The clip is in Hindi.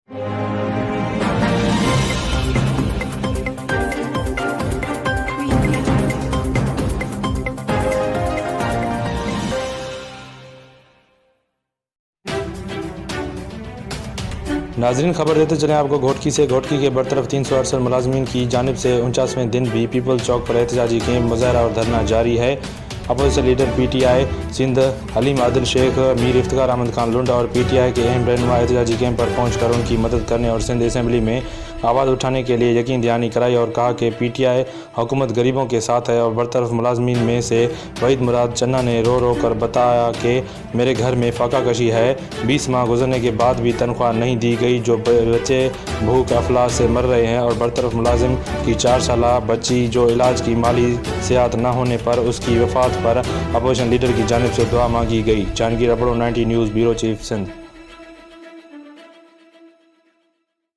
नाजरीन, खबर देते चलें आपको घोटकी से। घोटकी के बरतरफ 368 मुलाजमीन की जानिब से 49वें दिन भी पीपल चौक पर एहतजाजी कैंप, मुजाहरा और धरना जारी है। Opposition leader PTI Sindh Haleem Adil Sheikh, Mir Iftikhar Ahmed Khan Lunda और PTI के अहम रहनुमा एहतजाजी कैंप पर पहुंचकर उनकी मदद करने और सिंध असम्बली में आवाज़ उठाने के लिए यकीन दहानी कराई और कहा कि PTI हुकूमत गरीबों के साथ है। और बरतरफ मुलाजमीन में से वहीद मुराद चन्ना ने रो कर बताया कि मेरे घर में फाका कशी है, 20 माह गुजरने के बाद भी तनख्वाह नहीं दी गई, जो बच्चे भूख अफलास से मर रहे हैं। और बरतरफ मुलाजिम की 4 साला बच्ची जो इलाज की माली सेहत न होने पर उसकी वफात पर अपोजिशन लीडर की जानिब से दुआ मांगी गई। Janki Rabdo, 90 news, bureau chief, Sindh.